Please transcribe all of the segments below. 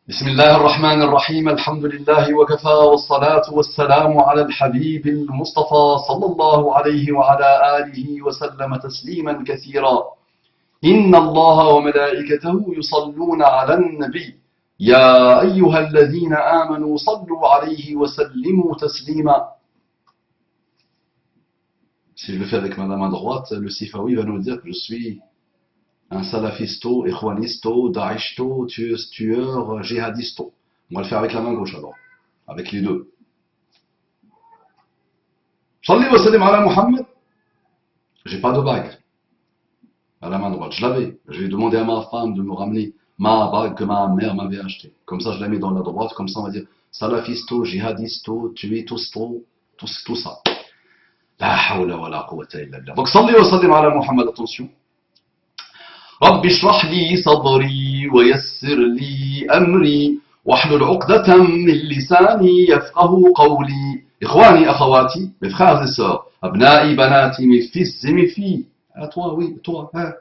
بسم الله الرحمن الرحيم الحمد لله وكفى والصلاة والسلام على الحبيب المصطفى صلى الله عليه وعلى آله وسلم تسليما كثيرا إن الله وملائكته يصلون على النبي يا أيها الذين آمنوا صلوا عليه وسلموا تسليما. Si je le fais avec ma main droite, le Sifawi va nous dire que je suis un salafisto, ikhwanisto, daishto, tueur, djihadisto. On va le faire avec la main gauche alors, avec les deux. Salli wa sallim ala Muhammad. J'ai pas de bague à la main droite, je l'avais. J'ai demandé à ma femme de me ramener ma bague que ma mère m'avait achetée. Comme ça, je la mets dans la droite, comme ça on va dire salafisto, djihadisto, tuitosto, tout ça. La hawla wa la quwwata illa billah. Donc salli wa sallim ala Muhammad, attention. رب اشرح لي صدري ويسر لي أمري واحلل عقدة من لساني يفقه قولي. إخواني أخواتي, mes frères et sœurs, أبنائي بناتي, mes fils et mes filles, à toi oui, toi, hein.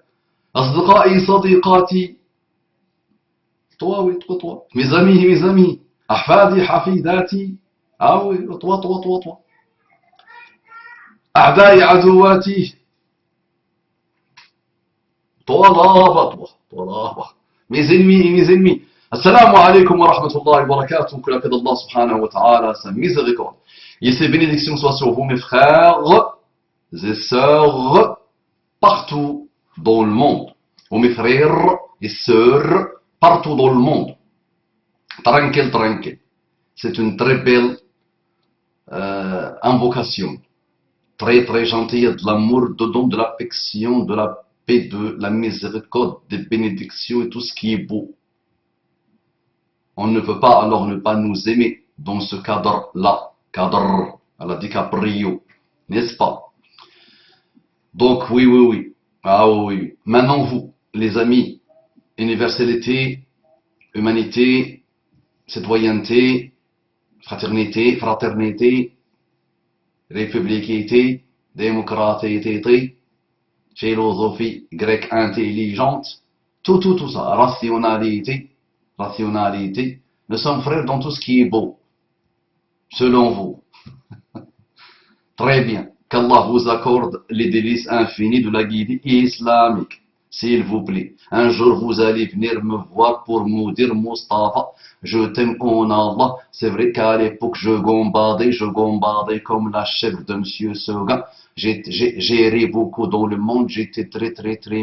أصدقائي صديقاتي, toi oui, toi, mes amis, أحفادي حفيداتي, ah oui, toi. أعدائي عدواتي, toi là-bas. Mes ennemis. Assalamu alaikum wa rahmatullahi wa barakatuh. Que la paix d'Allah subhanahu wa ta'ala, sa miséricorde et ses bénédictions soient sur vous, mes frères et sœurs, partout dans le monde. Ou mes frères et sœurs, partout dans le monde. Tranquille. C'est une très belle invocation. Très gentille, de l'amour, de l'affection, de la paix, de la miséricorde, des bénédictions et tout ce qui est beau. On ne peut pas alors ne pas nous aimer dans ce cadre-là. Cadre à la DiCaprio, n'est-ce pas? Donc oui. Ah oui. Maintenant vous, les amis, universalité, humanité, citoyenneté, fraternité, républicaité, démocratie, philosophie grecque intelligente, tout ça, rationalité, nous sommes frères dans tout ce qui est beau, selon vous. Très bien, qu'Allah vous accorde les délices infinis de la guidée islamique, s'il vous plaît. Un jour vous allez venir me voir pour me dire Mustafa, je t'aime en Allah. C'est vrai qu'à l'époque je gambadais comme la chèvre de Monsieur Seguin. J'ai ri beaucoup dans le monde, j'étais très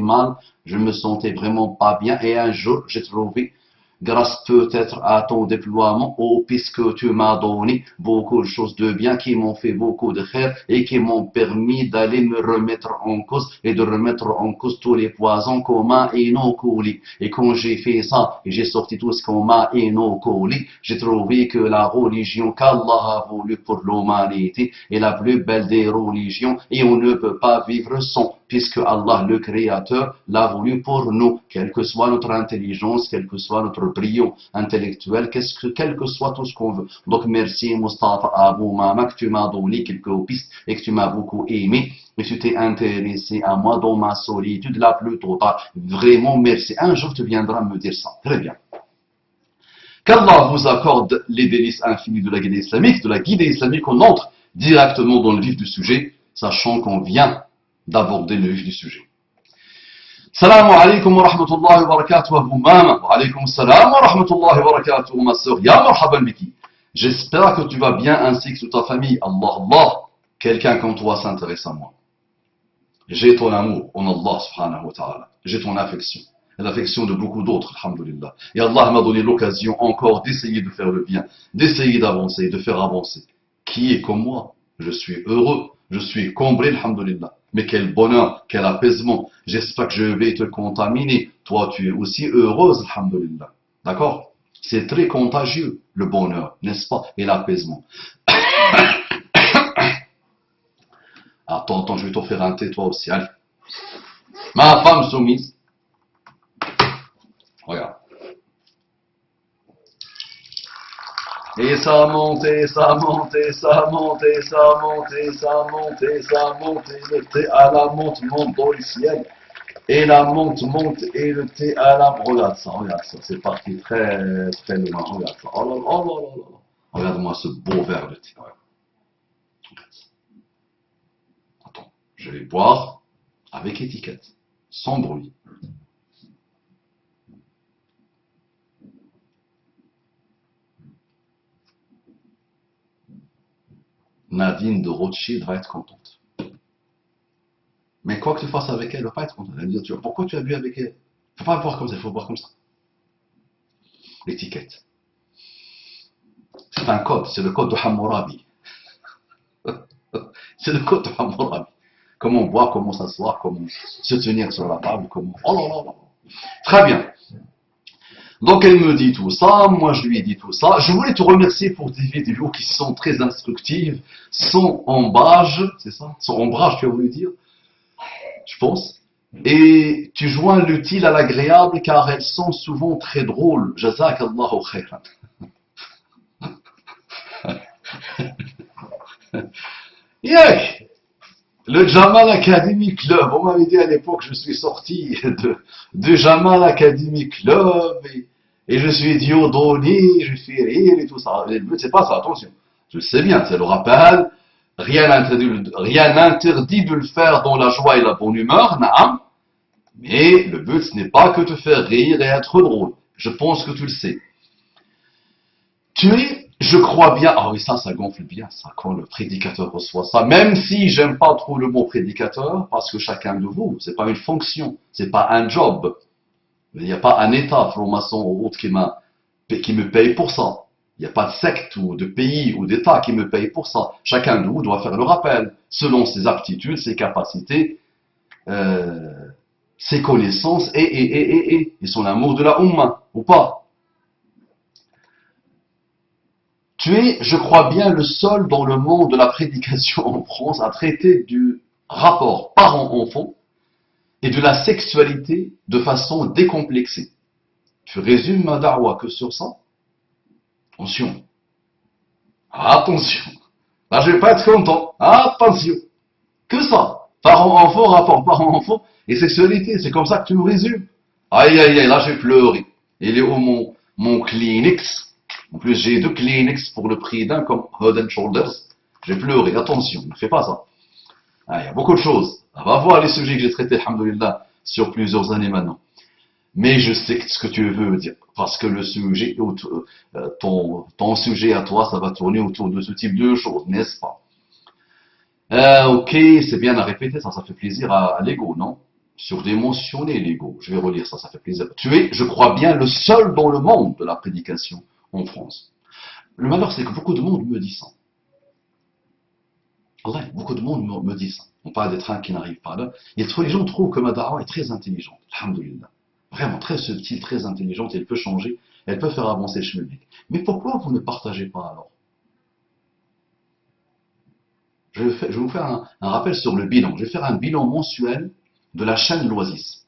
mal, je me sentais vraiment pas bien et un jour j'ai trouvé, grâce peut-être à ton déploiement, puisque tu m'as donné beaucoup de choses de bien qui m'ont fait beaucoup de khair et qui m'ont permis d'aller me remettre en cause et de remettre en cause tous les poisons qu'on m'a inoculés. Et quand j'ai fait ça et j'ai sorti tout ce qu'on m'a inoculé, j'ai trouvé que la religion qu'Allah a voulu pour l'humanité est la plus belle des religions et on ne peut pas vivre sans, puisque Allah le Créateur l'a voulu pour nous, quelle que soit notre intelligence, quel que soit notre brillant intellectuel, quel que soit tout ce qu'on veut. Donc merci Mustafa Abou Mama que tu m'as donné quelques pistes et que tu m'as beaucoup aimé et tu t'es intéressé à moi dans ma solitude la plus totale. Vraiment merci. Un jour tu viendras me dire ça. Très bien. Qu'Allah vous accorde les délices infinies de la guidée islamique, on entre directement dans le vif du sujet, sachant qu'on vient d'aborder le vif du sujet. Salam alaikum wa rahmatullahi wa barakatuh wa mama. Wa alaikum salam wa rahmatullahi wa barakatuh ma sœur. Ya marhaban biki. J'espère que tu vas bien ainsi que toute ta famille. Allah. Quelqu'un comme toi s'intéresse à moi. J'ai ton amour en Allah subhanahu wa ta'ala. J'ai ton affection. Et l'affection de beaucoup d'autres, alhamdulillah. Et Allah m'a donné l'occasion encore d'essayer de faire le bien, d'essayer d'avancer, de faire avancer. Qui est comme moi? Je suis heureux. Je suis comblé, alhamdulillah. Mais quel bonheur, quel apaisement. J'espère que je vais te contaminer. Toi, tu es aussi heureuse, alhamdulillah. D'accord? C'est très contagieux, le bonheur, n'est-ce pas? Et l'apaisement. Attends, je vais t'offrir un thé, toi aussi. Allez. Ma femme soumise. Regarde. Et ça monte, le thé à la monte dans le ciel. Et la monte, et le thé à la... Regarde ça, c'est parti très, très loin. Regarde ça. Oh là là, oh là là là. Regarde-moi ce beau verre de thé. Regarde ça. Attends, je vais boire avec étiquette, sans bruit. Nadine de Rothschild va être contente. Mais quoi que tu fasses avec elle, elle va pas être contente. Elle va dire, pourquoi tu as bu avec elle? Il ne faut pas boire comme ça, il faut boire comme ça. L'étiquette. C'est un code, c'est le code de Hammurabi. C'est le code de Hammurabi. Comment boire, comment s'asseoir, comment se tenir sur la table, comment... Oh là là là. Très bien. Donc elle me dit tout ça, moi je lui ai dit tout ça. Je voulais te remercier pour tes vidéos qui sont très instructives, sans ombrage, c'est ça? Sans ombrage, tu as voulu dire? Je pense. Et tu joins l'utile à l'agréable car elles sont souvent très drôles. Jazakallahu khairan. Yak! Le Jamal Academy Club. On m'avait dit à l'époque, je suis sorti de Jamal Academy Club et je suis diodoni, je suis rire et tout ça. Le but, c'est pas ça, attention. Je le sais bien, c'est le rappel. Rien n'interdit de le faire dans la joie et la bonne humeur, naam. Mais le but, ce n'est pas que te faire rire et être drôle. Je pense que tu le sais. Tu es, je crois bien, ah oui, ça gonfle bien, ça, quand le prédicateur reçoit ça, même si j'aime pas trop le mot prédicateur, parce que chacun de vous, c'est pas une fonction, c'est pas un job. Il n'y a pas un État, franc-maçon ou autre qui me paye pour ça. Il n'y a pas de secte ou de pays ou d'État qui me paye pour ça. Chacun de vous doit faire le rappel, selon ses aptitudes, ses capacités, ses connaissances et son amour de la Ummah, ou pas. Tu es, je crois bien, le seul dans le monde de la prédication en France à traiter du rapport parent-enfant et de la sexualité de façon décomplexée. Tu résumes ma da'wa que sur ça? Attention. Attention. Là, je vais pas être content. Attention. Que ça. Parent-enfant, rapport parent-enfant et sexualité. C'est comme ça que tu me résumes. Aïe, aïe, aïe, là, j'ai pleuré. Il est où mon Kleenex? En plus, j'ai 2 Kleenex pour le prix d'un comme Head & Shoulders. J'ai pleuré. Attention, ne fais pas ça. Ah, il y a beaucoup de choses. On va voir les sujets que j'ai traités, alhamdoulilah, sur plusieurs années maintenant. Mais je sais ce que tu veux dire. Parce que le sujet, ton sujet à toi, ça va tourner autour de ce type de choses, n'est-ce pas? Ok, c'est bien à répéter, ça fait plaisir à l'ego, non? Surdimensionner l'ego. Je vais relire ça, ça fait plaisir. Tu es, je crois bien, le seul dans le monde de la prédication en France. Le malheur, c'est que beaucoup de monde me dit ça. Ouais, beaucoup de monde me dit ça. On parle des trains qui n'arrivent pas là. Les gens trouvent que ma da'wa est très intelligente. Alhamdulillah. Vraiment très subtile, très intelligente. Elle peut changer. Elle peut faire avancer le chemin. Mais pourquoi vous ne partagez pas alors? Je vais vous faire un rappel sur le bilan. Je vais faire un bilan mensuel de la chaîne L'Oasis.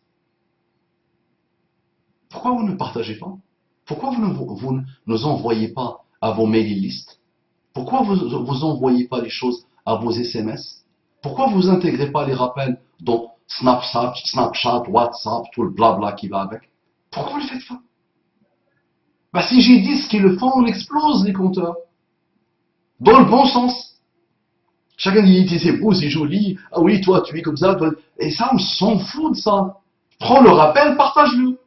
Pourquoi vous ne partagez pas? Pourquoi vous ne nous envoyez pas à vos mailing lists? Pourquoi vous envoyez pas les choses à vos SMS? Pourquoi vous intégrez pas les rappels dans Snapchat, WhatsApp, tout le blabla qui va avec? Pourquoi vous ne le faites pas? Bah, si j'ai 10 qui le font, on explose les compteurs. Dans le bon sens. Chacun dit, c'est beau, c'est joli. Ah oui, toi, tu es comme ça. Toi. Et ça, on s'en fout de ça. Prends le rappel, partage-le.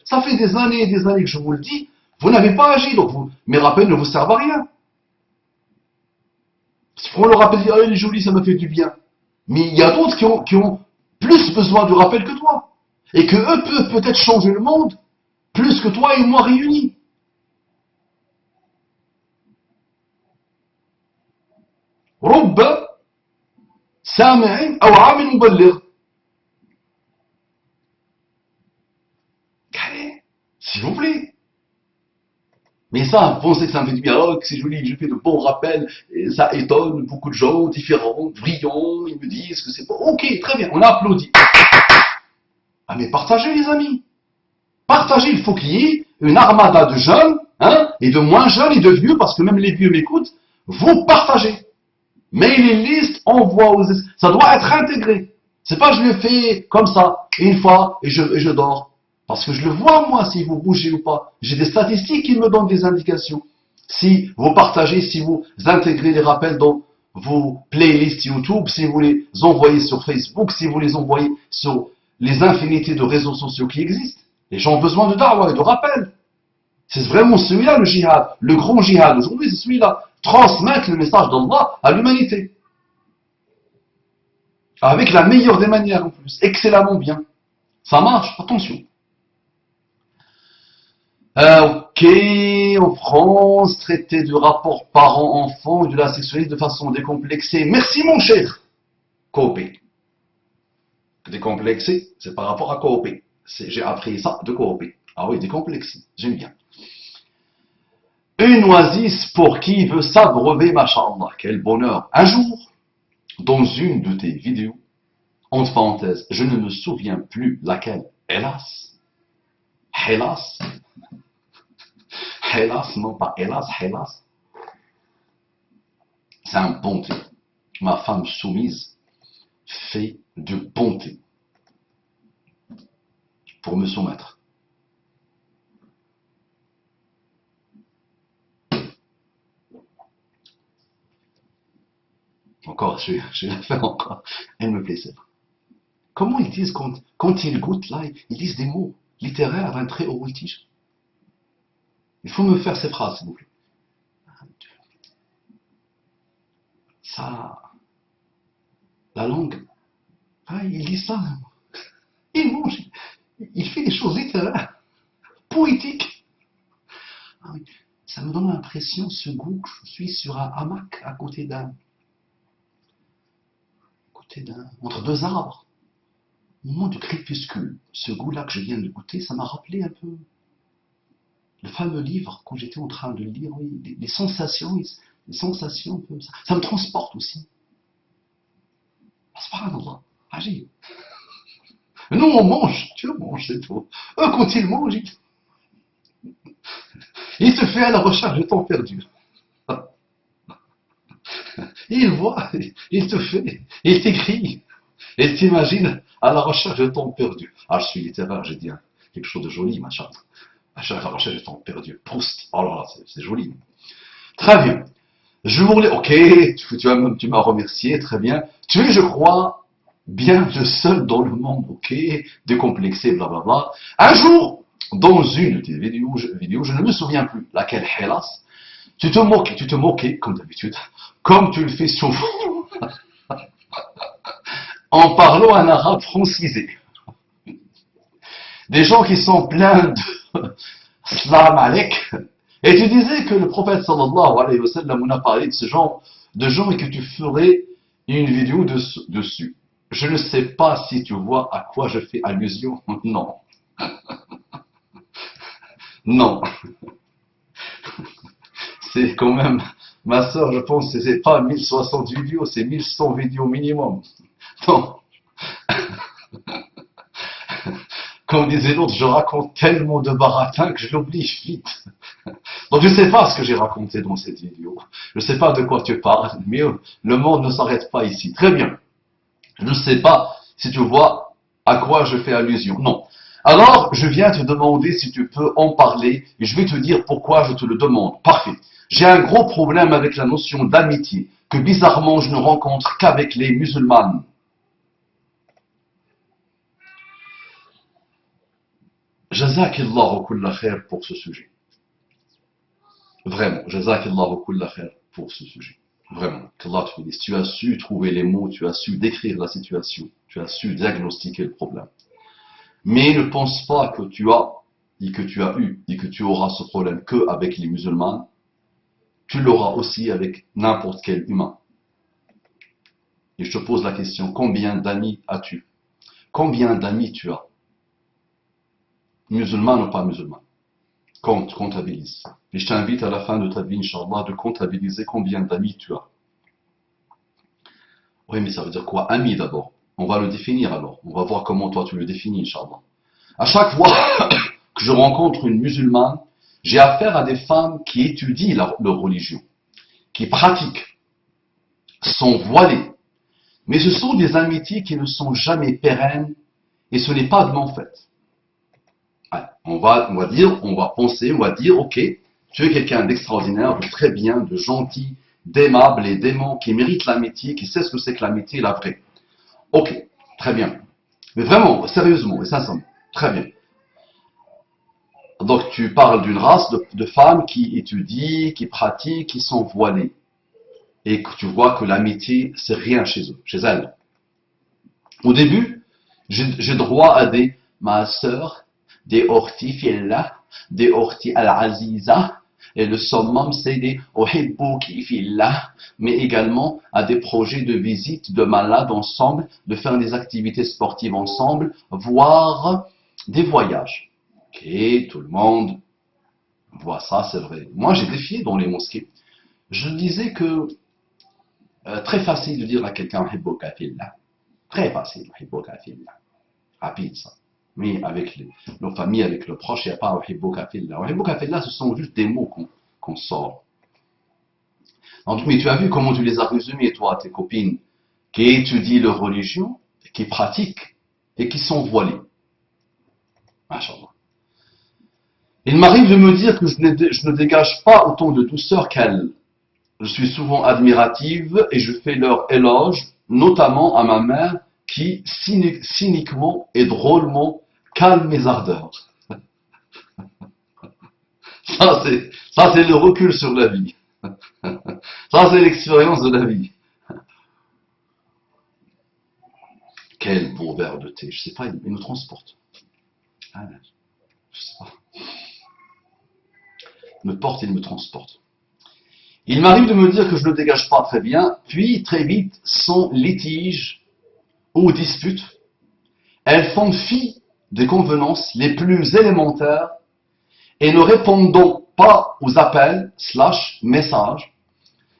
Ça fait des années et des années que je vous le dis. Vous n'avez pas agi, donc mes rappels ne vous servent à rien. Si tu prends le rappel, ah, il est joli, ça me fait du bien. Mais il y a d'autres qui ont plus besoin du rappel que toi. Et que eux peuvent peut-être changer le monde plus que toi et moi réunis. رب سامع أو عامل مبلغ. S'il vous plaît. Mais ça, pensez que ça me fait du bien, oh, que c'est joli, je fais de bons rappels, et ça étonne beaucoup de gens différents, brillants, ils me disent que c'est bon. Ok, très bien, on applaudit. Ah mais partagez les amis. Partagez, il faut qu'il y ait une armada de jeunes, hein, et de moins jeunes et de vieux, parce que même les vieux m'écoutent, vous partagez. mailing list, envoie aux... Ça doit être intégré. C'est pas je le fais comme ça, une fois, et je dors. Parce que je le vois, moi, si vous bougez ou pas. J'ai des statistiques qui me donnent des indications. Si vous partagez, si vous intégrez les rappels dans vos playlists YouTube, si vous les envoyez sur Facebook, si vous les envoyez sur les infinités de réseaux sociaux qui existent. Les gens ont besoin de da'wah et de rappel. C'est vraiment celui-là le djihad, le grand djihad. Aujourd'hui, c'est celui-là. Transmettre le message d'Allah à l'humanité. Avec la meilleure des manières en plus. Excellemment bien. Ça marche, attention. Ok, en France, traiter du rapport parent-enfant et de la sexualité de façon décomplexée. Merci mon cher. Coopé. Décomplexé, c'est par rapport à coopé. J'ai appris ça de coopé. Ah oui, décomplexé, j'aime bien. Une oasis pour qui veut s'abreuver, machallah. Quel bonheur. Un jour, dans une de tes vidéos, entre parenthèses, je ne me souviens plus laquelle, hélas, non pas hélas, c'est un bonté. Ma femme soumise fait de bonté pour me soumettre. Encore, je vais la faire encore. Elle me plaît, celle-là. Comment ils disent quand ils goûtent là, ils disent des mots littéraires d'un très haut voltige. Il faut me faire ces phrases, s'il vous plaît. Ça, la langue, il dit ça. Il mange, il fait des choses littéraires, poétiques. Ça me donne l'impression, ce goût, que je suis sur un hamac à côté entre deux arbres. Au moment du crépuscule, ce goût-là que je viens de goûter, ça m'a rappelé un peu le fameux livre, quand j'étais en train de le lire, oui, les sensations, ça me transporte aussi. Subhanallah, agir. Nous, on mange, tu manges, c'est tout. Eux, quand ils mangent, il te fait à la recherche de temps perdu. Il voit, il te fait, il t'écrit, il t'imagine à la recherche de temps perdu. Ah, je suis littéraire, j'ai dit quelque chose de joli, machin. À la recherche de temps perdu. Proust. Oh là là, c'est joli. Très bien. Je voulais, ok, tu m'as remercié, très bien. Tu es, je crois, bien le seul dans le monde, ok, décomplexé, blablabla. Un jour, dans une de tes vidéos, je ne me souviens plus laquelle, hélas, tu te moquais, comme d'habitude, comme tu le fais souvent, en parlant un arabe francisé. Des gens qui sont pleins de salam alek. Et tu disais que le prophète sallallahu alayhi wa sallam a parlé de ce genre de gens et que tu ferais une vidéo dessus. Je ne sais pas si tu vois à quoi je fais allusion. Non. Non. C'est quand même, ma soeur, je pense que c'est pas 1060 vidéos, c'est 1100 vidéos minimum. Non. Comme disait l'autre, je raconte tellement de baratins que je l'oublie vite. Donc je ne sais pas ce que j'ai raconté dans cette vidéo. Je ne sais pas de quoi tu parles, mais le monde ne s'arrête pas ici. Très bien. Je ne sais pas si tu vois à quoi je fais allusion. Non. Alors, je viens te demander si tu peux en parler et je vais te dire pourquoi je te le demande. Parfait. J'ai un gros problème avec la notion d'amitié que bizarrement je ne rencontre qu'avec les musulmanes. Jazakillahu kulla khair pour ce sujet. Vraiment, jazakillahu kulla khair pour ce sujet. Vraiment, qu'Allah te bénisse. Tu as su trouver les mots, tu as su décrire la situation, tu as su diagnostiquer le problème. Mais ne pense pas que tu as eu et que tu auras ce problème que avec les musulmans. Tu l'auras aussi avec n'importe quel humain. Et je te pose la question, combien d'amis as-tu? Combien d'amis tu as? Musulmans ou pas musulmans? Comptabilise. Et je t'invite à la fin de ta vie, Inch'Allah, de comptabiliser combien d'amis tu as. Oui, mais ça veut dire quoi? Ami d'abord. On va le définir alors. On va voir comment toi tu le définis, Inch'Allah. À chaque fois que je rencontre une musulmane, j'ai affaire à des femmes qui étudient leur religion, qui pratiquent. sont voilées. Mais ce sont des amitiés qui ne sont jamais pérennes et ce n'est pas de mon fait. Ouais, on va penser, on va dire, ok, tu es quelqu'un d'extraordinaire, de très bien, de gentil, d'aimable et d'aimant, qui mérite l'amitié, qui sait ce que c'est que l'amitié, la vraie. Ok, très bien. Mais vraiment, sérieusement et sincèrement, très bien. Donc tu parles d'une race de femmes qui étudient, qui pratiquent, qui sont voilées. Et que tu vois que l'amitié, c'est rien chez eux, chez elles. Au début, j'ai droit à des ma sœur, des orti fillah, des orti al-aziza, et le summum c'est des ohibbuki fillah, mais également à des projets de visite de malades ensemble, de faire des activités sportives ensemble, voire des voyages. Ok, tout le monde voit ça, c'est vrai. Moi, j'ai défié dans les mosquées. Je disais que très facile de dire à quelqu'un uhibbuka fillah. Très facile, uhibbuka fillah. Rapide ça. Mais avec nos familles, avec le proche, il n'y a pas uhibbuka fillah. Uhibbuka fillah, ce sont juste des mots qu'on sort. Donc, mais tu as vu comment tu les as résumés, toi, tes copines, qui étudient leur religion, qui pratiquent et qui sont voilées. Masha'Allah. Il m'arrive de me dire que je ne dégage pas autant de douceur qu'elles. Je suis souvent admirative et je fais leur éloge, notamment à ma mère qui, cyniquement et drôlement, calme mes ardeurs. Ça, c'est le recul sur la vie. Ça, c'est l'expérience de la vie. Quel beau verre de thé. Je sais pas, il nous transporte. Ah, je sais pas. Il me porte, il me transporte. Il m'arrive de me dire que je ne dégage pas très bien, puis très vite, sans litige ou dispute, elles font fi des convenances les plus élémentaires et ne répondant pas aux appels / messages,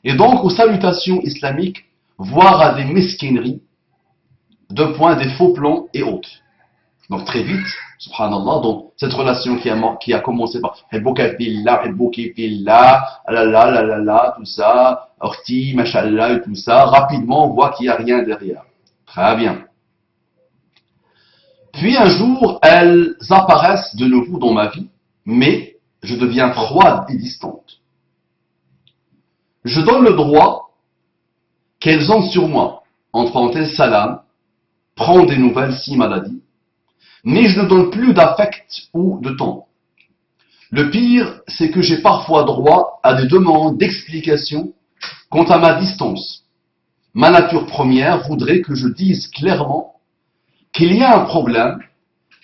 et donc aux salutations islamiques, voire à des mesquineries, des faux plans et autres. Donc très vite, subhanallah, donc cette relation qui a commencé par Hibbuka fillah, Hibbuki fillah, la, tout ça, orti, mashallah, et tout ça, rapidement on voit qu'il n'y a rien derrière. Très bien. Puis un jour, elles apparaissent de nouveau dans ma vie, mais je deviens froide et distante. Je donne le droit qu'elles ont sur moi, entre parenthèses salam, prends des nouvelles si maladie, mais je ne donne plus d'affect ou de temps. Le pire, c'est que j'ai parfois droit à des demandes d'explications quant à ma distance. Ma nature première voudrait que je dise clairement qu'il y a un problème,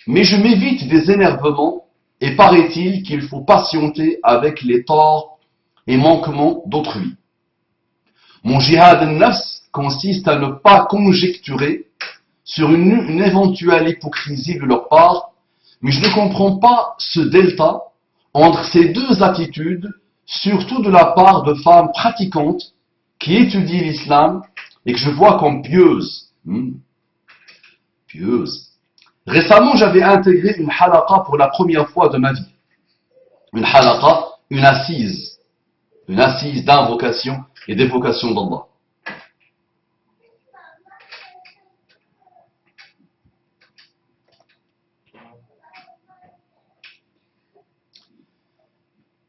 mais je m'évite des énervements et paraît-il qu'il faut patienter avec les torts et manquements d'autrui. Mon jihad al-nafs consiste à ne pas conjecturer sur une éventuelle hypocrisie de leur part, mais je ne comprends pas ce delta entre ces deux attitudes, surtout de la part de femmes pratiquantes qui étudient l'islam et que je vois comme pieuses. Pieuses. Récemment, j'avais intégré une halaqa pour la première fois de ma vie. Une halaqa, une assise d'invocation et d'évocation d'Allah.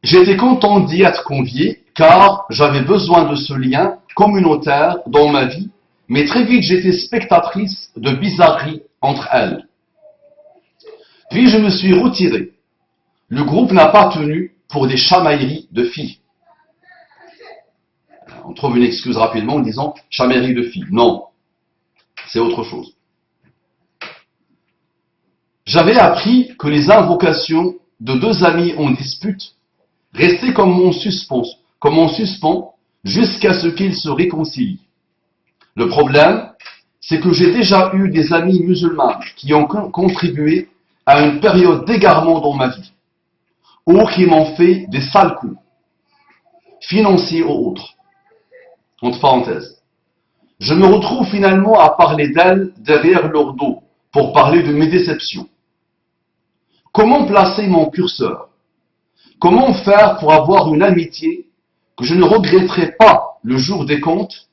J'étais content d'y être convié car j'avais besoin de ce lien communautaire dans ma vie, mais très vite j'étais spectatrice de bizarreries entre elles. Puis je me suis retiré. Le groupe n'a pas tenu pour des chamailleries de filles. On trouve une excuse rapidement en disant chamaillerie de filles. Non, c'est autre chose. J'avais appris que les invocations de deux amis en dispute restaient comme en suspens jusqu'à ce qu'ils se réconcilient. Le problème, c'est que j'ai déjà eu des amis musulmans qui ont contribué à une période d'égarement dans ma vie, ou qui m'ont fait des sales coups, financiers ou autres. Entre parenthèses. Je me retrouve finalement à parler d'elles derrière leur dos pour parler de mes déceptions. Comment placer mon curseur? Comment faire pour avoir une amitié que je ne regretterai pas le jour des comptes,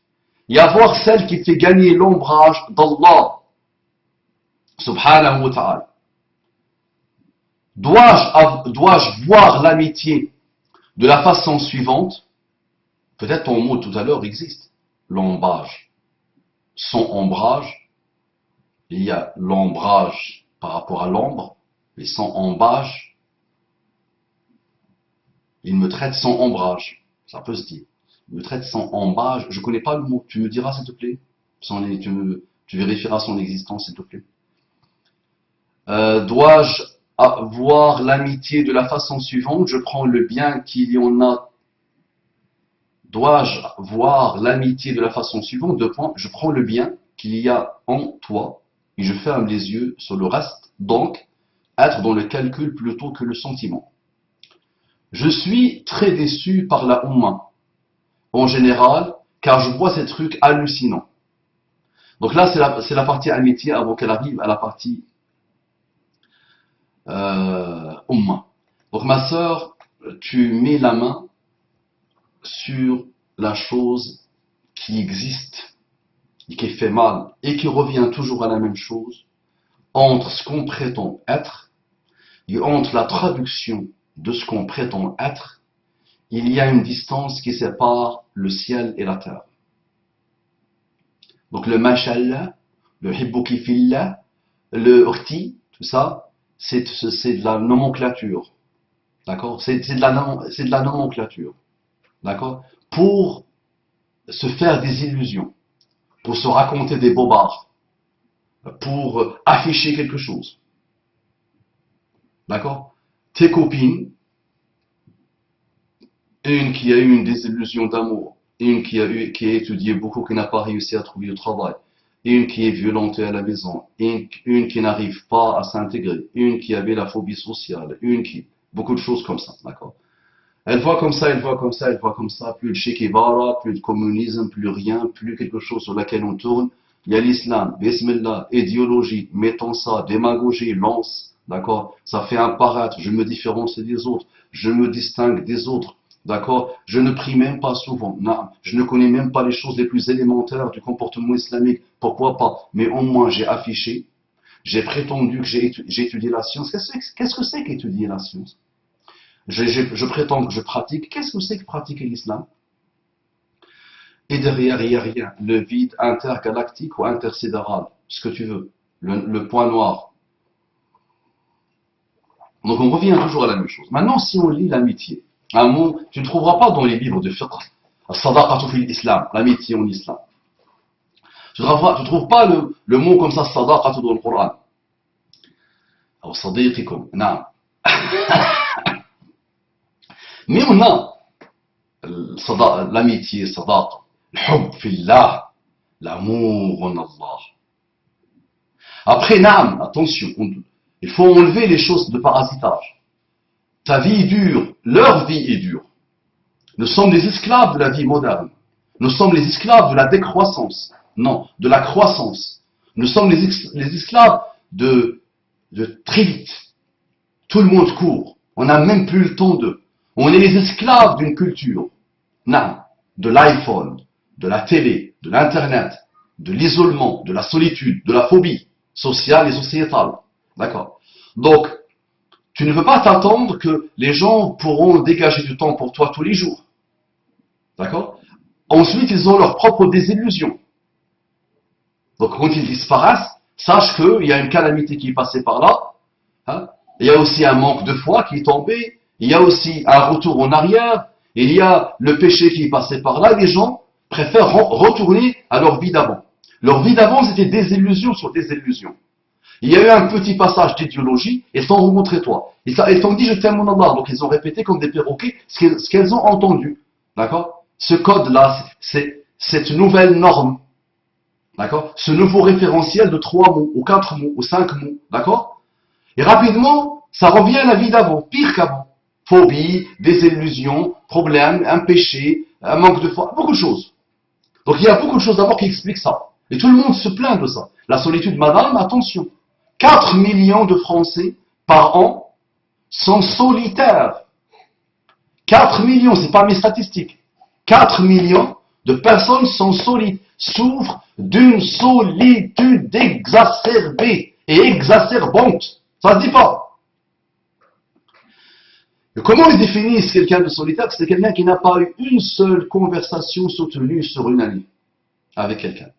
et avoir celle qui fait gagner l'ombrage d'Allah, subhanahu wa ta'ala. Dois-je voir l'amitié de la façon suivante? Peut-être ton mot tout à l'heure existe. L'ombrage. Son ombrage. Il y a l'ombrage par rapport à l'ombre. Et son ombrage. Il me traite sans ombrage. Ça peut se dire. Il me traite sans ombrage. Je ne connais pas le mot. Tu me diras s'il te plaît. Tu vérifieras son existence s'il te plaît. Dois-je voir l'amitié de la façon suivante? Je prends le bien qu'il y en a. Dois-je voir l'amitié de la façon suivante? Je prends le bien qu'il y a en toi et je ferme les yeux sur le reste. Donc, être dans le calcul plutôt que le sentiment. Je suis très déçu par la Oumma en général, car je vois ces trucs hallucinants. Donc là, c'est la partie amitié avant qu'elle arrive à la partie Oumma. Donc ma sœur, tu mets la main sur la chose qui existe et qui fait mal et qui revient toujours à la même chose entre ce qu'on prétend être et entre la traduction de ce qu'on prétend être, il y a une distance qui sépare le ciel et la terre. Donc le mashallah, le hibbuki fillah, le urti, tout ça, c'est de la nomenclature. D'accord? C'est de la nomenclature. D'accord? Pour se faire des illusions, pour se raconter des bobards, pour afficher quelque chose. D'accord? Tes copines, une qui a eu une désillusion d'amour, une qui a étudié beaucoup, qui n'a pas réussi à trouver le travail, une qui est violentée à la maison, une qui n'arrive pas à s'intégrer, une qui avait la phobie sociale, beaucoup de choses comme ça, d'accord? Elle voit comme ça, elle voit comme ça, elle voit comme ça, plus le Che Guevara, plus le communisme, plus rien, plus quelque chose sur laquelle on tourne. Il y a l'islam, bismillah, idéologie, mettons ça, démagogie, lance, d'accord? Ça fait apparaître, je me différencie des autres, je me distingue des autres, d'accord? Je ne prie même pas souvent, non, je ne connais même pas les choses les plus élémentaires du comportement islamique, pourquoi pas? Mais au moins j'ai affiché, j'ai prétendu que j'ai étudié la science. Qu'est-ce que c'est qu'étudier la science? Je prétends que je pratique. Qu'est-ce que c'est que pratiquer l'islam? Et derrière, il n'y a rien. Le vide intergalactique ou intersidéral, ce que tu veux. Le point noir. Donc on revient toujours à la même chose. Maintenant, si on lit l'amitié, un mot, tu ne trouveras pas dans les livres de fiqh, as-sadaqatu fil islam, l'amitié en islam. Tu ne trouves pas le mot comme ça, sadaqatu dans le Coran. Alors, sadiqikum, naam. Mais on a l'amitié, sadaqa, le hub fillah, l'amour en Allah. Après, naam, attention, il faut enlever les choses de parasitage. Ta vie est dure, leur vie est dure. Nous sommes les esclaves de la vie moderne. Nous sommes les esclaves de la décroissance. Non, de la croissance. Nous sommes les esclaves de très vite. Tout le monde court. On n'a même plus le temps d'eux. On est les esclaves d'une culture. Non, de l'iPhone, de la télé, de l'internet, de l'isolement, de la solitude, de la phobie sociale et sociétale. D'accord? Donc, tu ne peux pas t'attendre que les gens pourront dégager du temps pour toi tous les jours. D'accord? Ensuite, ils ont leur propre désillusion. Donc, quand ils disparaissent, sache qu'il y a une calamité qui est passée par là. Hein? Il y a aussi un manque de foi qui est tombé. Il y a aussi un retour en arrière. Il y a le péché qui est passé par là. Les gens préfèrent retourner à leur vie d'avant. Leur vie d'avant, c'était désillusion sur désillusion. Il y a eu un petit passage d'idéologie, ils t'ont rencontré toi. Ils t'ont dit je t'aime mon Allah. Donc ils ont répété comme des perroquets ce qu'elles ont entendu. D'accord? Ce code-là, c'est cette nouvelle norme. D'accord? Ce nouveau référentiel de 3 mots, ou 4 mots, ou 5 mots. D'accord? Et rapidement, ça revient à la vie d'avant, pire qu'avant. Phobie, désillusion, problème, un péché, un manque de foi, beaucoup de choses. Donc il y a beaucoup de choses d'abord qui expliquent ça. Et tout le monde se plaint de ça. La solitude, madame, attention. 4 millions de Français par an sont solitaires. 4 millions, c'est pas mes statistiques. 4 millions de personnes sont souffre d'une solitude exacerbée et exacerbante. Ça ne se dit pas. Et comment ils définissent quelqu'un de solitaire? C'est quelqu'un qui n'a pas eu une seule conversation soutenue sur une année avec quelqu'un.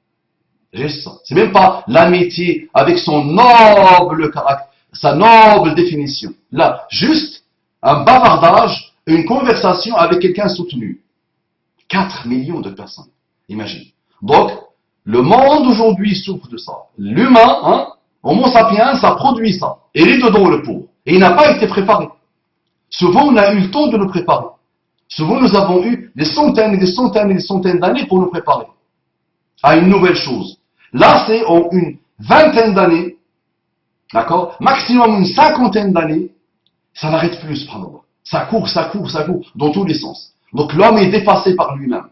Juste ça. C'est même pas l'amitié avec son noble caractère, sa noble définition. Là, juste un bavardage, une conversation avec quelqu'un soutenu. 4 millions de personnes. Imagine. Donc, le monde aujourd'hui souffre de ça. L'humain, hein, Homo sapiens, ça produit ça. Et il est dedans le pauvre. Et il n'a pas été préparé. Souvent, on a eu le temps de nous préparer. Souvent, nous avons eu des centaines et des centaines et des centaines d'années pour nous préparer à une nouvelle chose. Là, c'est en une vingtaine d'années, d'accord, maximum une cinquantaine d'années, ça n'arrête plus, subhanallah. Ça court, ça court, ça court, dans tous les sens. Donc l'homme est dépassé par lui-même.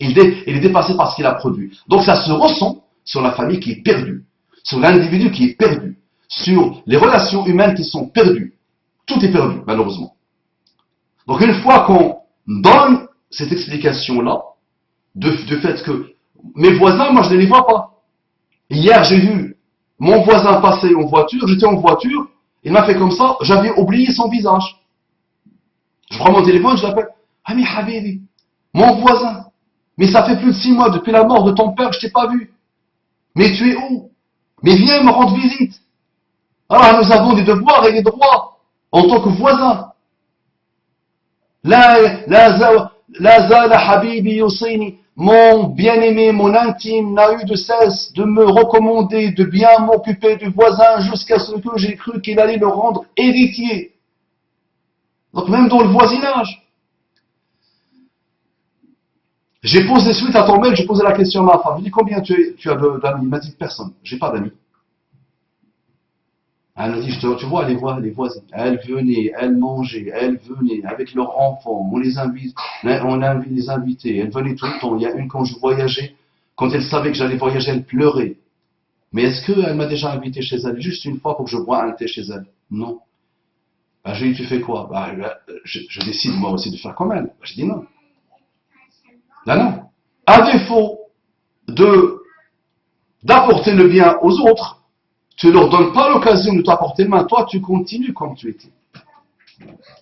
Il est dépassé par ce qu'il a produit. Donc ça se ressent sur la famille qui est perdue, sur l'individu qui est perdu, sur les relations humaines qui sont perdues. Tout est perdu, malheureusement. Donc une fois qu'on donne cette explication-là, du fait que mes voisins, moi je ne les vois pas. Hier j'ai vu mon voisin passer en voiture, j'étais en voiture, il m'a fait comme ça, j'avais oublié son visage. Je prends mon téléphone, je l'appelle, Ami Habibi, mon voisin, mais ça fait plus de 6 mois depuis la mort de ton père, je t'ai pas vu. Mais tu es où? Mais viens me rendre visite. Alors nous avons des devoirs et des droits en tant que voisins. La zala habibi yusini, mon bien-aimé, mon intime n'a eu de cesse de me recommander de bien m'occuper du voisin jusqu'à ce que j'ai cru qu'il allait le rendre héritier. Donc même dans le voisinage. J'ai posé suite à ton mail, j'ai posé la question à ma femme. Je dis combien tu as d'amis? Il m'a dit personne. J'ai pas d'amis. Elle m'a dit, tu vois, les voisines, elles venaient, elles mangeaient, elles venaient avec leurs enfants, on les invite, on a les invités, elles venaient tout le temps. Il y a une quand je voyageais, quand elle savait que j'allais voyager, elle pleurait. Mais est-ce qu'elle m'a déjà invité chez elle? Juste une fois pour que je bois un thé chez elle? Non. Ben, j'ai dit, tu fais quoi? Je décide moi aussi de faire comme elle. J'ai dit non. Là non. À défaut d'apporter le bien aux autres, tu ne leur donnes pas l'occasion de t'apporter le mal. Toi, tu continues comme tu étais.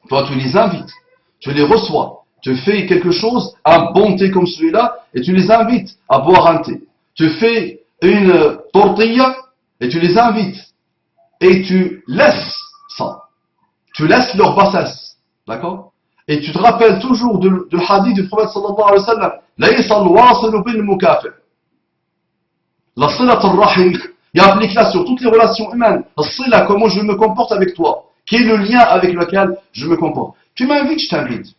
Toi, tu les invites. Tu les reçois. Tu fais quelque chose, un bon thé comme celui-là, et tu les invites à boire un thé. Tu fais une tortilla, et tu les invites. Et tu laisses ça. Tu laisses leur bassesse. D'accord? Et tu te rappelles toujours du hadith du prophète sallallahu alayhi wa sallam. Laysa al-wasilu bil mukafir. La silat al-rahim. Il applique là sur toutes les relations humaines. La comment je me comporte avec toi. Quel est le lien avec lequel je me comporte. Tu m'invites, je t'invite.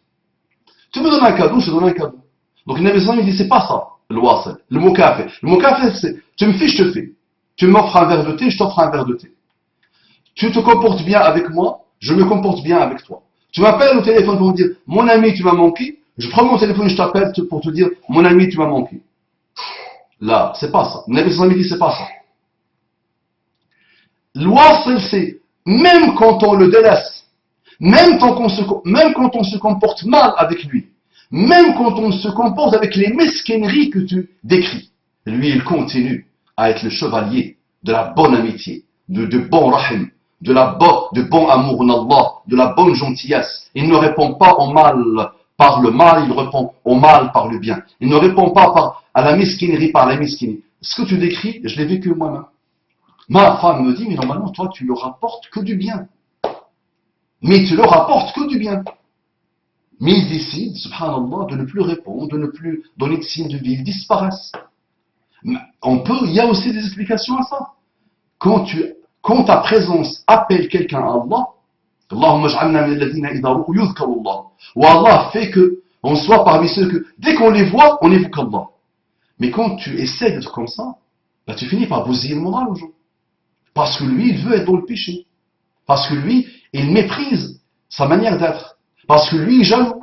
Tu me donnes un cadeau, je te donne un cadeau. Donc le Nabi sallallahu alayhi wa sallam, il dit, c'est pas ça, le wasil, le mukafir. Le mukafir, c'est, tu me fais, je te fais. Tu m'offres un verre de thé, je t'offre un verre de thé. Tu te comportes bien avec moi, je me comporte bien avec toi. Tu m'appelles au téléphone pour me dire, mon ami, tu m'as manqué. Je prends mon téléphone et je t'appelle pour te dire, mon ami, tu m'as manqué. Là, c'est pas ça. Le Nabi sallallahu alayhi wa sallam dit, c'est pas ça. L'wasil, c'est, même quand on le délaisse, même quand on se comporte mal avec lui, même quand on se comporte avec les mesquineries que tu décris, lui, il continue à être le chevalier de la bonne amitié, de bon rahim, de bon amour en Allah, de la bonne gentillesse. Il ne répond pas au mal par le mal, il répond au mal par le bien. Il ne répond pas à la mesquinerie par la mesquinerie. Ce que tu décris, je l'ai vécu moi-même. Ma femme me dit, mais normalement, toi, tu leur apportes que du bien. Mais tu leur apportes que du bien. Mais ils décident, subhanallah, de ne plus répondre, de ne plus donner de signes de vie. Ils disparaissent. Il y a aussi des explications à ça. Quand ta présence appelle quelqu'un à Allah, Allahumma ja'alna min alladhina idha ru'u yudhkaru Allah. Ou Allah fait que on soit parmi ceux que, dès qu'on les voit, on évoque Allah. Mais quand tu essaies d'être comme ça, bah, tu finis par bousiller le moral aux gens. Parce que lui, il veut être dans le péché. Parce que lui, il méprise sa manière d'être. Parce que lui, il est jaloux.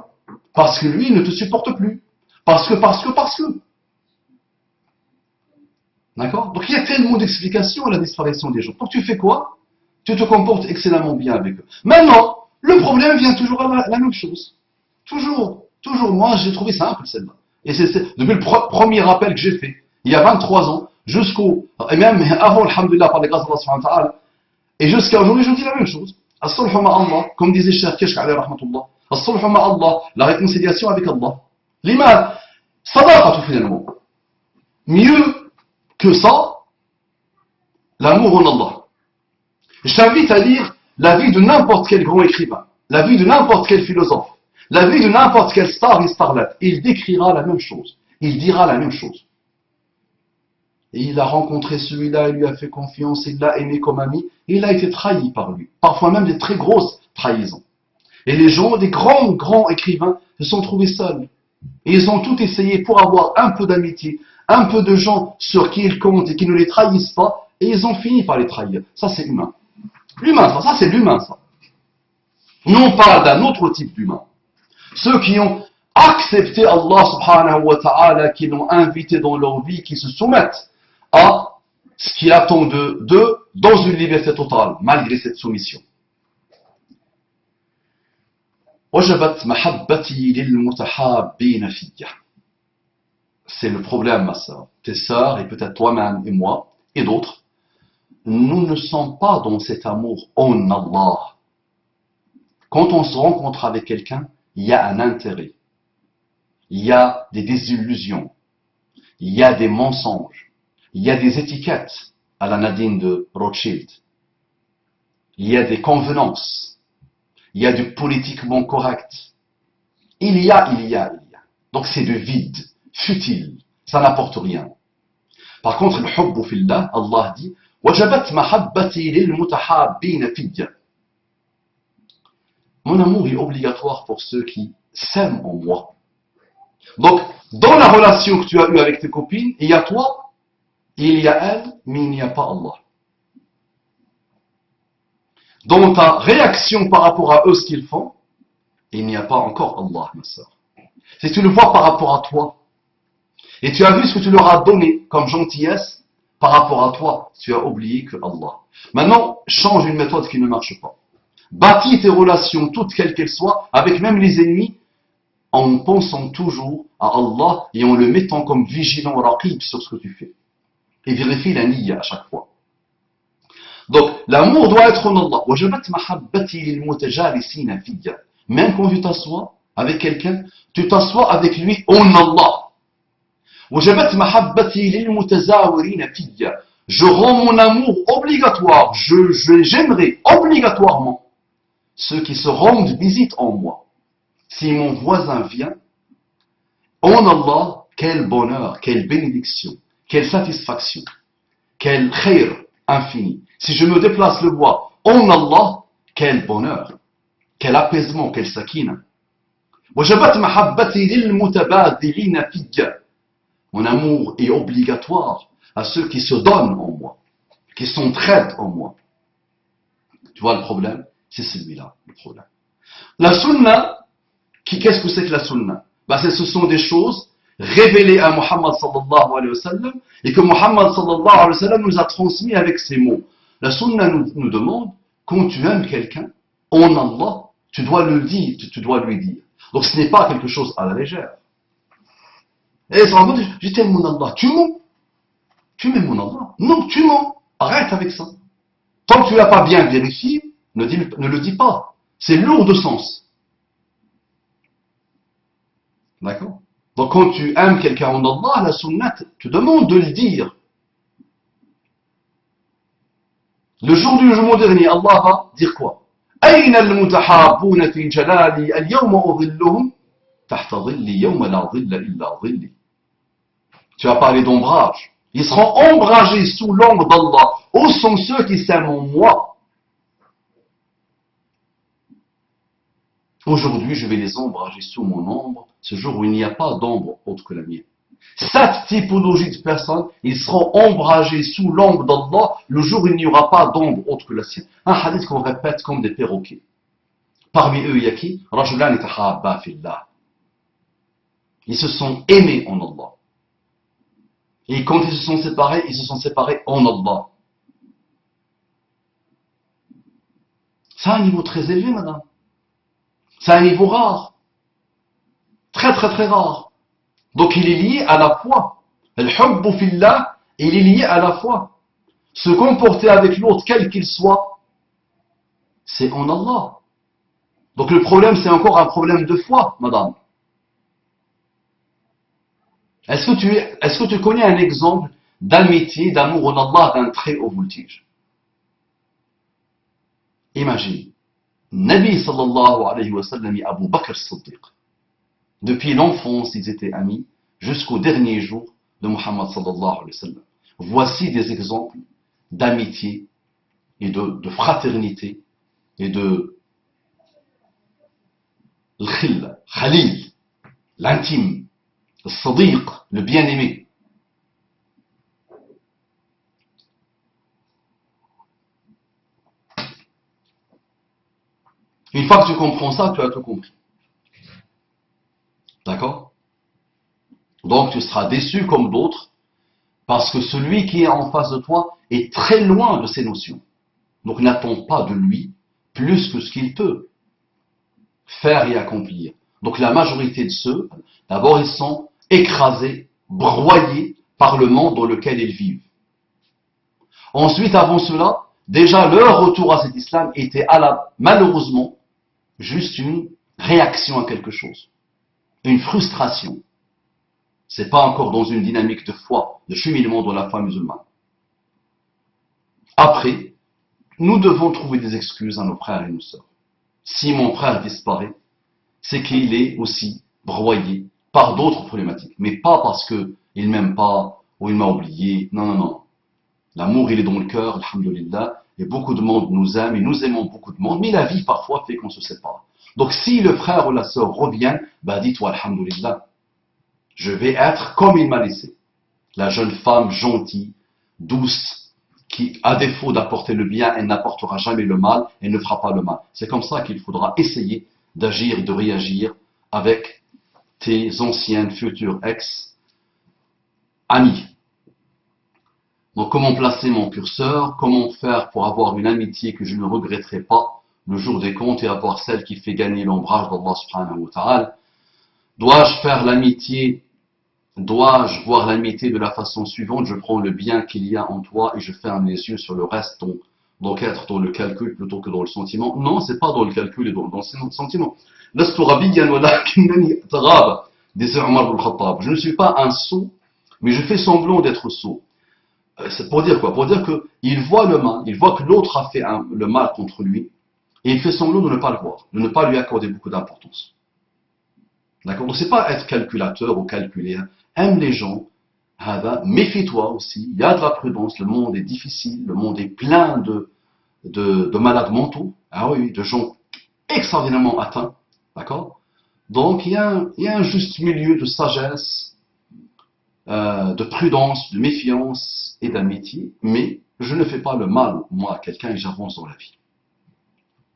Parce que lui, il ne te supporte plus. Parce que. D'accord? Donc il y a tellement d'explications à la disparition des gens. Donc tu fais quoi? Tu te comportes excellemment bien avec eux. Maintenant, le problème vient toujours à la même chose. Toujours. Moi, j'ai trouvé simple celle-là. Et c'est depuis le premier rappel que j'ai fait. il y a 23 ans, et même avant, alhamdulillah, par les grâces d'Allah subhanahu wa ta'ala, et jusqu'à aujourd'hui, je dis la même chose. As-sulhu Allah, comme disait Cheikh Keshk alayhi rahmatullah. As-sulhu Allah, la réconciliation avec Allah. L'imam, sadaqatu finalement. Mieux que ça, l'amour en Allah. Je t'invite à lire la vie de n'importe quel grand écrivain, la vie de n'importe quel philosophe, la vie de n'importe quel star et starlet. Il décrira la même chose. Il dira la même chose. Et il a rencontré celui-là, il lui a fait confiance, il l'a aimé comme ami, et il a été trahi par lui. Parfois même des très grosses trahisons. Et les gens, des grands écrivains, se sont trouvés seuls. Et ils ont tout essayé pour avoir un peu d'amitié, un peu de gens sur qui ils comptent et qui ne les trahissent pas, et ils ont fini par les trahir. Ça, c'est humain. L'humain, ça c'est l'humain, ça. Non pas d'un autre type d'humain. Ceux qui ont accepté Allah subhanahu wa ta'ala, qui l'ont invité dans leur vie, qui se soumettent à ce qu'il attend d'eux dans une liberté totale, malgré cette soumission. وجبت محبتي للمتحابين فيّ. C'est le problème, ma sœur. Tes sœurs, et peut-être toi-même et moi, et d'autres, nous ne sommes pas dans cet amour en Allah. Quand on se rencontre avec quelqu'un, il y a un intérêt. Il y a des désillusions. Il y a des mensonges. Il y a des étiquettes à la Nadine de Rothschild. Il y a des convenances. Il y a du politiquement correct. Il y a. Donc c'est du vide, futile. Ça n'apporte rien. Par contre, le hubbu fillah, Allah dit, وَجَبَتْ مَحَبَّتِي لِلْمُتَحَابِّينَ فِيَّ. Mon amour est obligatoire pour ceux qui s'aiment en moi. Donc, dans la relation que tu as eue avec tes copines, il y a toi, il y a elles, mais il n'y a pas Allah. Dans ta réaction par rapport à eux, ce qu'ils font, il n'y a pas encore Allah, ma sœur. Si tu le vois par rapport à toi, et tu as vu ce que tu leur as donné comme gentillesse, par rapport à toi, tu as oublié que Allah. Maintenant, change une méthode qui ne marche pas. Bâtis tes relations, toutes quelles qu'elles soient, avec même les ennemis, en pensant toujours à Allah et en le mettant comme vigilant raqib sur ce que tu fais. Et vérifie la niyya à chaque fois. Donc, l'amour doit être en Allah. Même quand tu t'assois avec quelqu'un, tu t'assois avec lui en Allah. Je rends mon amour obligatoire. J'aimerais obligatoirement ceux qui se rendent visite en moi. Si mon voisin vient, en Allah, quel bonheur, quelle bénédiction, quelle satisfaction, quel khayr infini. Si je me déplace le voir en Allah, quel bonheur, quel apaisement, quel sakina. Mon amour est obligatoire à ceux qui se donnent en moi, qui s'entraident en moi. Tu vois le problème? C'est celui-là, le problème. La sunna, qu'est-ce que c'est que la sunna? Ce sont des choses révélées à Muhammad sallallahu alayhi wa sallam et que Muhammad sallallahu alayhi wa sallam nous a transmis avec ces mots. La sunna nous demande, quand tu aimes quelqu'un, en Allah, tu dois le dire, tu dois lui dire. Donc ce n'est pas quelque chose à la légère. Et ça raconte, je t'aime mon Allah. Tu mens? Tu m'aimes mon Allah? Non, tu mens. Arrête avec ça. Tant que tu ne l'as pas bien vérifié, ne le dis pas. C'est lourd de sens. D'accord? Donc quand tu aimes quelqu'un en Allah, la sunnah te demande de le dire. Le jour du jugement dernier, Allah va dire quoi? أين المتحابون في جلالي اليوم أظلهم تحت ظلي يوم لا ظل إلا ظلي. Tu as parlé d'ombrage. Ils seront ombragés sous l'ombre d'Allah. Où sont ceux qui s'aiment en moi? Aujourd'hui, je vais les ombrager sous mon ombre, ce jour où il n'y a pas d'ombre autre que la mienne. Cette typologie de personnes, ils seront ombragés sous l'ombre d'Allah le jour où il n'y aura pas d'ombre autre que la sienne. Un hadith qu'on répète comme des perroquets. Parmi eux, il y a qui? Rajulan tahabba fillah. Ils se sont aimés en Allah. Et quand ils se sont séparés en Allah. C'est un niveau très élevé, madame. C'est un niveau rare. Très, très, très rare. Donc il est lié à la foi. Le hubbu fillah, il est lié à la foi. Se comporter avec l'autre, quel qu'il soit, c'est en Allah. Donc le problème, c'est encore un problème de foi, madame. Est-ce que tu connais un exemple d'amitié, d'amour en Allah d'un très haut voltige? Imagine, Nabi sallallahu alayhi wa sallam et Abu Bakr as-Siddiq. Depuis l'enfance, ils étaient amis jusqu'au dernier jour de Muhammad sallallahu alayhi wa sallam. Voici des exemples d'amitié et de fraternité et de l'khilla, khalil, l'intime, le sadiq, le bien-aimé. Une fois que tu comprends ça, tu as tout compris. D'accord? Donc tu seras déçu comme d'autres, parce que celui qui est en face de toi est très loin de ces notions. Donc n'attends pas de lui plus que ce qu'il peut faire et accomplir. Donc la majorité de ceux, d'abord ils sont écrasés, broyés par le monde dans lequel ils vivent. Ensuite, avant cela, déjà leur retour à cet islam était malheureusement juste une réaction à quelque chose, une frustration. C'est pas encore dans une dynamique de foi, de cheminement dans la foi musulmane. Après, nous devons trouver des excuses à nos frères et nos sœurs. Si mon frère disparaît, c'est qu'il est aussi broyé par d'autres problématiques, mais pas parce qu'il m'aime pas ou il m'a oublié. Non, non, non. L'amour, il est dans le cœur, alhamdoulilah, et beaucoup de monde nous aime, et nous aimons beaucoup de monde, mais la vie parfois fait qu'on se sépare. Donc si le frère ou la sœur revient, bah dis-toi alhamdoulilah, je vais être comme il m'a laissé. La jeune femme gentille, douce, qui, à défaut d'apporter le bien, elle n'apportera jamais le mal, elle ne fera pas le mal. C'est comme ça qu'il faudra essayer d'agir et de réagir avec tes anciennes, futures ex-amis. Donc comment placer mon curseur, comment faire pour avoir une amitié que je ne regretterai pas le jour des comptes et avoir celle qui fait gagner l'ombrage d'Allah subhanahu wa ta'ala. Dois-je faire l'amitié, dois-je voir l'amitié de la façon suivante, je prends le bien qu'il y a en toi et je ferme les yeux sur le reste, donc être dans le calcul plutôt que dans le sentiment. Non, c'est pas dans le calcul et dans le sentiment. Je ne suis pas un sot, mais je fais semblant d'être sot. C'est pour dire quoi? Pour dire qu'il voit le mal, il voit que l'autre a fait le mal contre lui, et il fait semblant de ne pas le voir, de ne pas lui accorder beaucoup d'importance. D'accord? Donc c'est pas être calculateur ou calculé. Aime les gens, méfie-toi aussi, il y a de la prudence, le monde est difficile, le monde est plein de malades mentaux, ah oui, de gens extraordinairement atteints, d'accord? Donc il y a un juste milieu de sagesse, de prudence, de méfiance et d'amitié, mais je ne fais pas le mal, moi, à quelqu'un et j'avance dans la vie.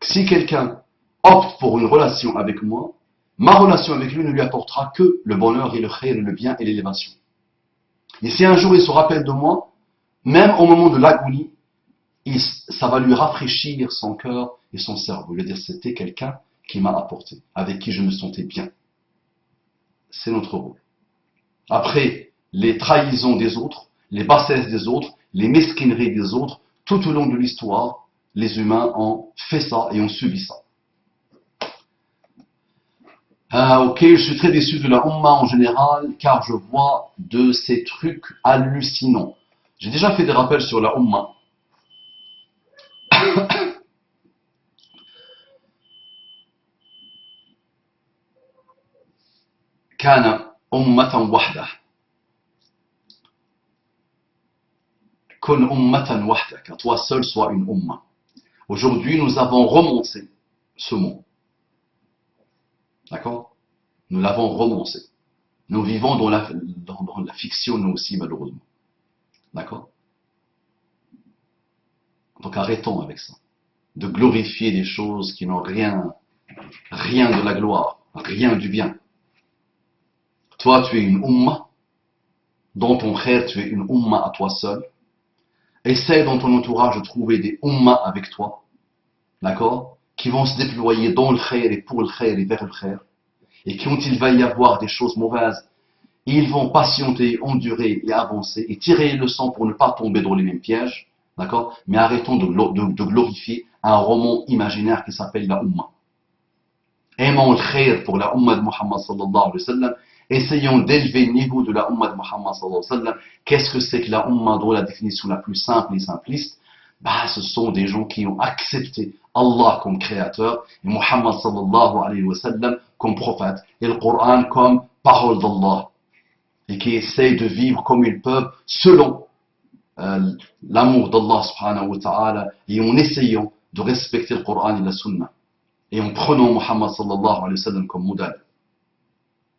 Si quelqu'un opte pour une relation avec moi, ma relation avec lui ne lui apportera que le bonheur et le khayr, le bien et l'élévation. Et si un jour il se rappelle de moi, même au moment de l'agonie, ça va lui rafraîchir son cœur et son cerveau. Il va dire c'était quelqu'un qui m'a apporté, avec qui je me sentais bien. C'est notre rôle. Après, les trahisons des autres, les bassesses des autres, les mesquineries des autres, tout au long de l'histoire, les humains ont fait ça et ont subi ça. Ok, je suis très déçu de la Ummah en général, car je vois de ces trucs hallucinants. J'ai déjà fait des rappels sur la Ummah. Kana ummatan wahda. Kun ummatan wahda, qu'à toi seul soit une Ummah. Aujourd'hui, nous avons remonté ce mot. D'accord? Nous l'avons romancé. Nous vivons dans la fiction, nous aussi, malheureusement. D'accord? Donc arrêtons avec ça. De glorifier des choses qui n'ont rien de la gloire, rien du bien. Toi, tu es une Ummah. Dans ton frère, tu es une Ummah à toi seul. Essaie dans ton entourage de trouver des Ummah avec toi. D'accord? Qui vont se déployer dans le khayr et pour le khayr et vers le khayr. Et quand il va y avoir des choses mauvaises, Ils vont patienter, endurer et avancer et tirer les leçons pour ne pas tomber dans les mêmes pièges. D'accord? Mais arrêtons de glorifier un roman imaginaire qui s'appelle la Ummah. Aimons le khair pour la Ummah de Muhammad sallallahu alayhi wa sallam. Essayons d'élever le niveau de la Ummah de Muhammad sallallahu alayhi wa sallam. Qu'est-ce que c'est que la Ummah dans la définition la plus simple et simpliste? Ce sont des gens qui ont accepté Allah comme créateur et Muhammad sallallahu alayhi wa sallam comme prophète et le Coran comme parole d'Allah et qui essayent de vivre comme ils peuvent selon l'amour d'Allah subhanahu wa ta'ala et en essayant de respecter le Coran et la Sunna et en prenant Muhammad sallallahu alayhi wa sallam comme modèle.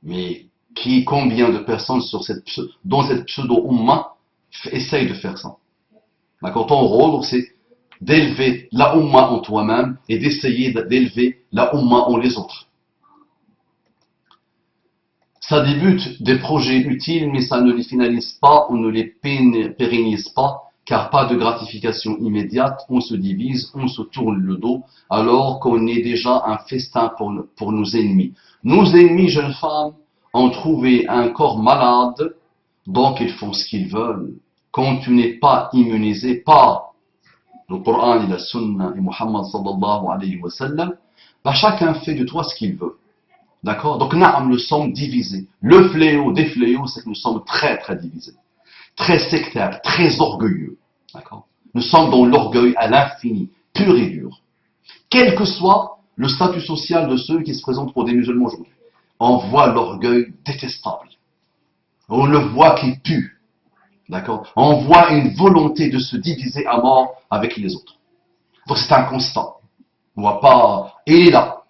Mais combien de personnes dans cette pseudo-umma essayent de faire ça? D'accord? Ton rôle, c'est d'élever la umma en toi-même et d'essayer d'élever la umma en les autres. Ça débute des projets utiles, mais ça ne les finalise pas, on ne les pérennise pas, car pas de gratification immédiate, on se divise, on se tourne le dos, alors qu'on est déjà un festin pour nos ennemis. Nos ennemis, jeunes femmes, ont trouvé un corps malade, donc ils font ce qu'ils veulent. Quand tu n'es pas immunisé par le Coran et la Sunna et Muhammad sallallahu alayhi wa sallam, chacun fait de toi ce qu'il veut. D'accord? Donc, nous sommes divisés. Le fléau des fléaux, c'est que nous sommes très, très divisés. Très sectaires, très orgueilleux. D'accord? Nous sommes dans l'orgueil à l'infini, pur et dur. Quel que soit le statut social de ceux qui se présentent pour des musulmans aujourd'hui. On voit l'orgueil détestable. On le voit qui pue. D'accord? On voit une volonté de se diviser à mort avec les autres. Donc c'est un constat. On voit pas. Il est là.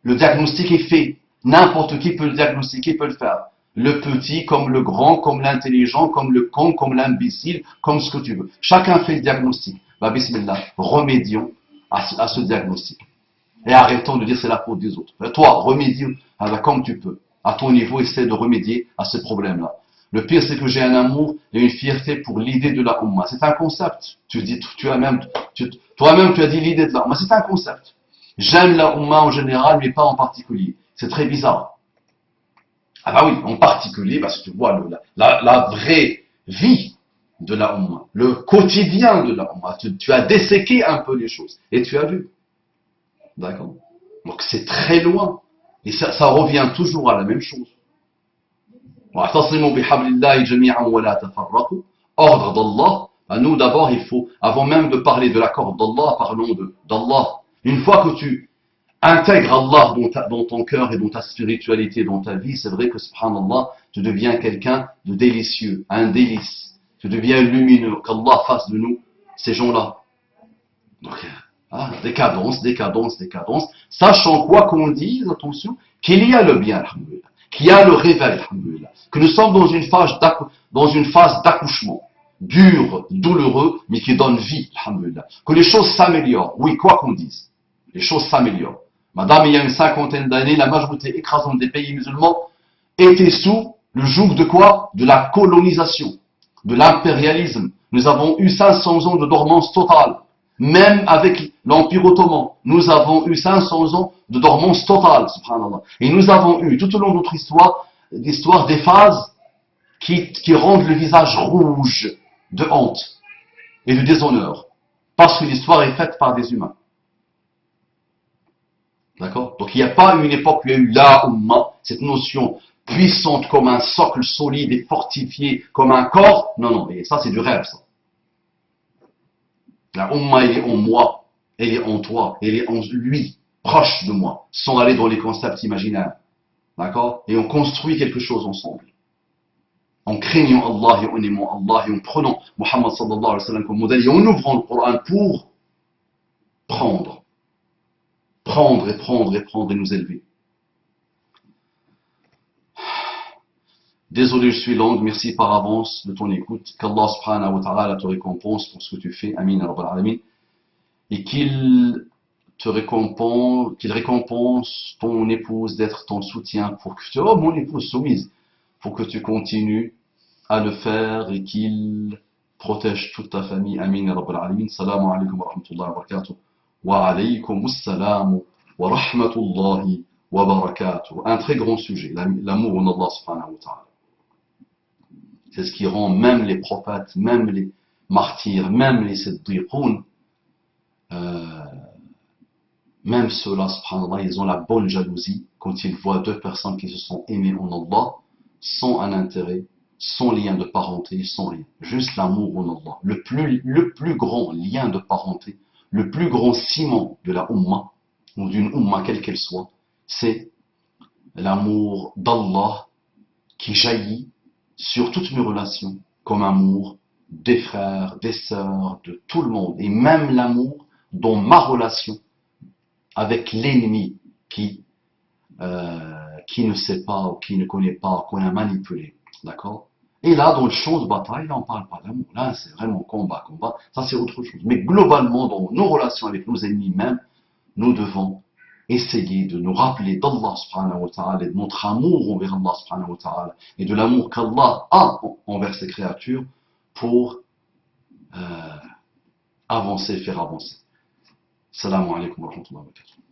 Le diagnostic est fait. N'importe qui peut le diagnostiquer, peut le faire. Le petit, comme le grand, comme l'intelligent, comme le con, comme l'imbécile, comme ce que tu veux. Chacun fait le diagnostic. Bismillah, remédions à ce diagnostic. Et arrêtons de dire c'est la faute des autres. Toi, remédie comme tu peux. À ton niveau, essaie de remédier à ce problème-là. Le pire, c'est que j'ai un amour et une fierté pour l'idée de la Ummah. C'est un concept. Toi-même, tu as dit l'idée de la Ummah. C'est un concept. J'aime la Ummah en général, mais pas en particulier. C'est très bizarre. Oui, en particulier, parce que tu vois la vraie vie de la Ummah, le quotidien de la Ummah. Tu as disséqué un peu les choses et tu as vu. D'accord? Donc c'est très loin. Et ça revient toujours à la même chose. Ordre d'Allah. Nous d'abord, il faut, avant même de parler de l'accord d'Allah, parlons d'Allah. Une fois que tu intègres Allah dans ton cœur et dans ta spiritualité, dans ta vie, c'est vrai que, subhanallah, tu deviens quelqu'un de délicieux, un délice. Tu deviens lumineux. Qu'Allah fasse de nous ces gens-là. Donc, décadence, décadence, décadence. Sachant quoi qu'on dise, attention, qu'il y a le bien, alhamdoulilah, qu'il y a le réveil, alhamdoulilah, que nous sommes dans une phase d'accouchement, dur, douloureux, mais qui donne vie, alhamdoulilah. Que les choses s'améliorent, oui, quoi qu'on dise, les choses s'améliorent. Madame, il y a une cinquantaine d'années, la majorité écrasante des pays musulmans était sous le joug de quoi? De la colonisation, de l'impérialisme. Nous avons eu 500 ans de dormance totale. Même avec l'Empire ottoman, nous avons eu 500 ans de dormance totale, subhanallah. Et nous avons eu, tout au long de notre histoire, des phases qui rendent le visage rouge de honte et de déshonneur. Parce que l'histoire est faite par des humains. D'accord? Donc il n'y a pas une époque où il y a eu la Ummah, cette notion puissante comme un socle solide et fortifié comme un corps. Non, non, et ça c'est du rêve, ça. La Ummah, elle est en moi, elle est en toi, elle est en lui, proche de moi, sans aller dans les concepts imaginaires. D'accord? Et on construit quelque chose ensemble. En craignant Allah et en aimant Allah et en prenant Muhammad sallallahu alayhi wa sallam comme modèle et en ouvrant le Coran pour prendre. Prendre et prendre et prendre et nous élever. Désolé, je suis longue, merci par avance de ton écoute. Qu'Allah subhanahu wa ta'ala te récompense pour ce que tu fais. Amin, rabbal alamin. Et qu'il récompense ton épouse d'être ton soutien pour que tu, oh mon épouse soumise, pour que tu continues à le faire et qu'il protège toute ta famille. Amin, rabbal alamin. Salamu alaykum wa rahmatullahi wa barakatuh. Wa alaykum assalam wa rahmatullahi wa barakatuh. Un très grand sujet, l'amour en Allah subhanahu wa ta'ala. C'est ce qui rend même les prophètes, même les martyrs, même les siddiqoun, euh, même ceux-là, subhanallah, ils ont la bonne jalousie quand ils voient deux personnes qui se sont aimées en Allah, sans un intérêt, sans lien de parenté, sans rien. Juste l'amour en Allah. Le plus grand lien de parenté, le plus grand ciment de la Ummah, ou d'une Ummah quelle qu'elle soit, c'est l'amour d'Allah qui jaillit sur toutes mes relations, comme amour des frères, des sœurs, de tout le monde, et même l'amour dans ma relation avec l'ennemi qui ne sait pas ou qui ne connaît pas, qu'on a manipulé. D'accord? Et là, dans le champ de bataille, là, on parle pas d'amour. Là, c'est vraiment combat, combat. Ça, c'est autre chose. Mais globalement, dans nos relations avec nos ennemis même, nous devons essayer de nous rappeler d'Allah subhanahu wa ta'ala et de notre amour envers Allah subhanahu wa ta'ala et de l'amour qu'Allah a envers ses créatures pour avancer, faire avancer. Salam alaikum wa rahmatullahi wa barakatuh.